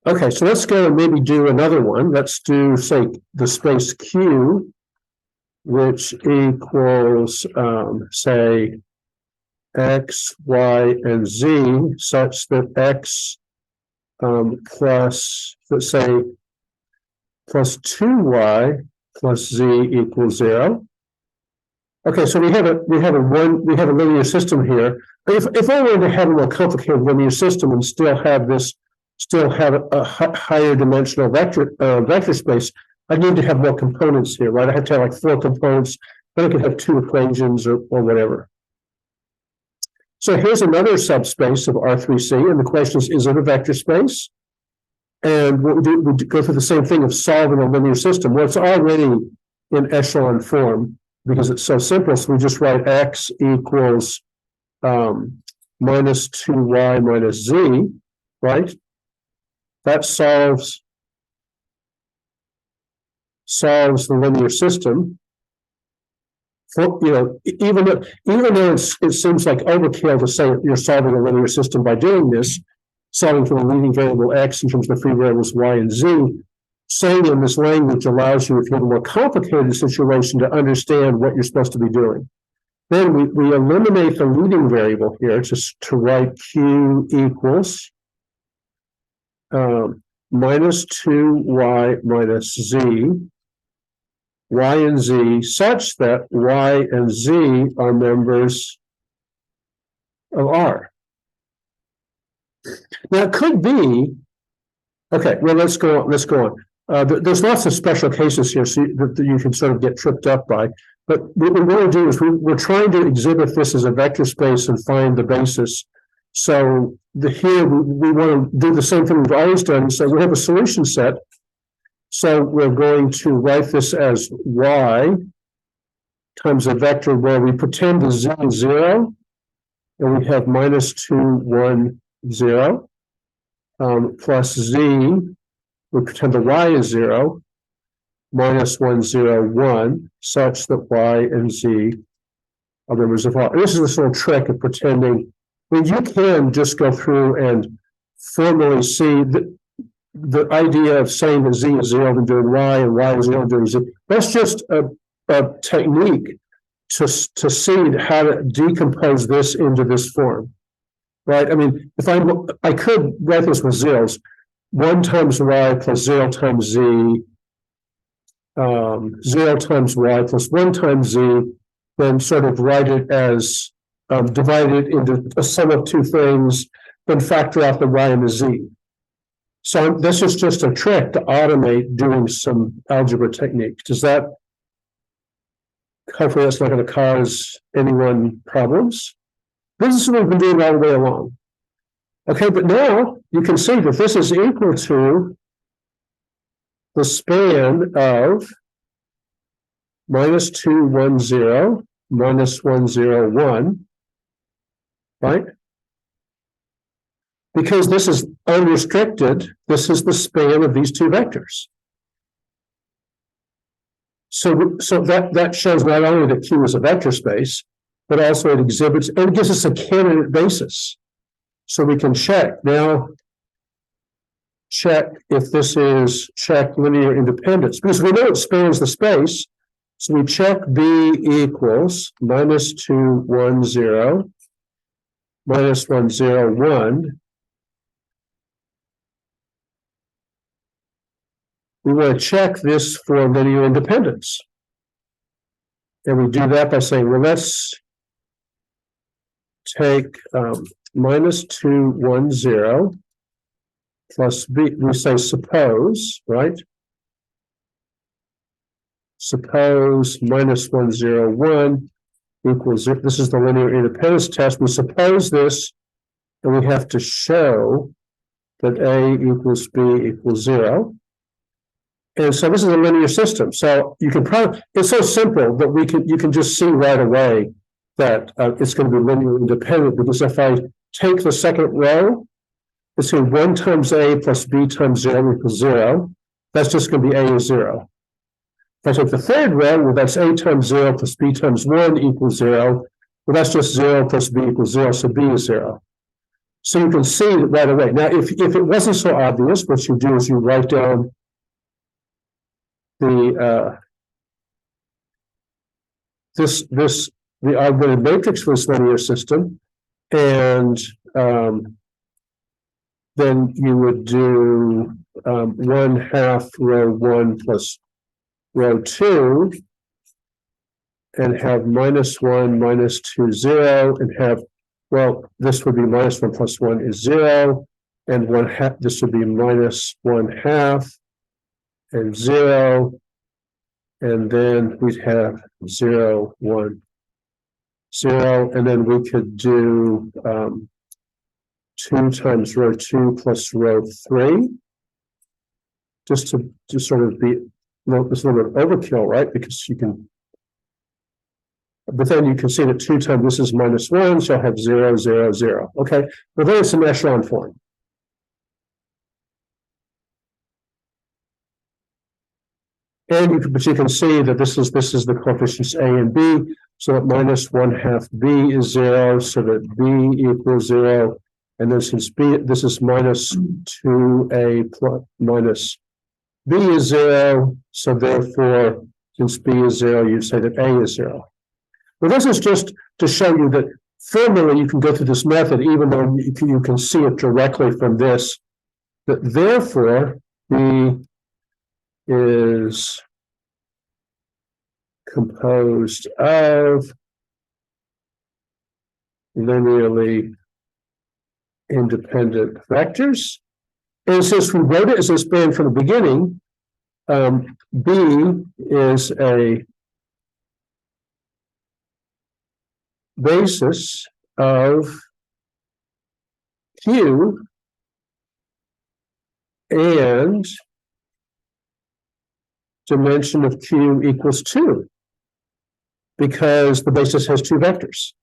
Okay, so let's go and maybe do another one. Let's do, say, the space Q, which equals, say, X, Y, and Z, such that X plus, let's say, plus 2Y plus Z equals 0. Okay, so we have a linear system here. If I wanted to have a more complicated linear system and still have a higher dimensional vector space, I need to have more components here, right? I have to have like 4 components, then I could have 2 equations or whatever. So here's another subspace of R3C, and the question is it a vector space? And what we go through the same thing of solving a linear system. Well, it's already in echelon form because it's so simple. So we just write X equals minus 2Y minus Z, right? That solves the linear system. For, even though it seems like overkill to say you're solving a linear system by doing this, solving for the leading variable X in terms of the free variables Y and Z, saying in this language allows you, if you have a more complicated situation, to understand what you're supposed to be doing. Then we eliminate the leading variable here to write Q equals minus 2Y minus Z, Y and Z, such that Y and Z are members of R. Now it could be, okay, well, let's go on. There's lots of special cases here that you can sort of get tripped up by. But what we want to do is we're trying to exhibit this as a vector space and find the basis. So here we want to do the same thing we've always done. So we have a solution set. So we're going to write this as Y times a vector where we pretend the Z is 0, and we have minus 2, 1, 0, plus Z, we pretend the Y is 0, minus 1, 0, 1, such that Y and Z are members of R. This is this little trick of pretending. I mean, you can just go through and formally see the idea of saying that Z is 0 and doing Y and Y is 0 and doing Z. That's just a technique to see how to decompose this into this form, right? I mean, if I could write this with zeros, 1 times Y plus 0 times Z, 0 times Y plus 1 times Z, then sort of write it as divide it into a sum of 2 things, then factor out the Y and the Z. So this is just a trick to automate doing some algebra technique. Hopefully that's not going to cause anyone problems. This is what we've been doing all the way along. Okay, but now you can see that this is equal to the span of minus 2, 1, 0, minus 1, 0, 1, right? Because this is unrestricted, this is the span of these 2 vectors. So that shows not only that Q is a vector space, but also it exhibits, and it gives us a candidate basis. So we can check if this is linear independence, because we know it spans the space. So we check B equals minus 2, 1, 0, minus 1, 0, 1. We want to check this for linear independence. And we do that by saying, well, let's take minus 2, 1, 0 plus B. We say suppose, right? Suppose minus 1, 0, 1 equals, this is the linear independence test. We suppose this, and we have to show that A equals B equals 0. And so this is a linear system. So you can probably, it's so simple that you can just see right away that it's going to be linear independent, because if I take the second row, let's say 1 times A plus B times 0 equals 0, that's just going to be A is 0. If I take the third row, well, that's A times 0 plus B times 1 equals 0. Well, that's just 0 plus B equals 0, so B is 0. So you can see it right away. Now, if it wasn't so obvious, what you do is you write down the the augmented matrix for this linear system, and then you would do 1/2 row 1 plus row 2, and have -1, -2, 0, and have, well, this would be -1 plus 1 is 0, and 1/2, this would be -1/2 and 0, and then we'd have 0, 1, 0, and then we could do 2 times row 2 plus row 3, just to sort of be, it's a little bit of overkill, right? Because you can, but then you can see that 2 times this is -1, so I'll have 0, 0, 0. Okay, well, then it's an echelon form. And but you can see that this is the coefficients A and B, so that -1/2 B is 0, so that B equals 0, and then since B, this is -2A plus minus B is 0, so therefore, since B is 0, you say that A is 0. Well, this is just to show you that formally you can go through this method, even though you can see it directly from this, that therefore B is composed of linearly independent vectors. And since we wrote it as a span from the beginning, B is a basis of Q and dimension of Q equals 2, because the basis has 2 vectors.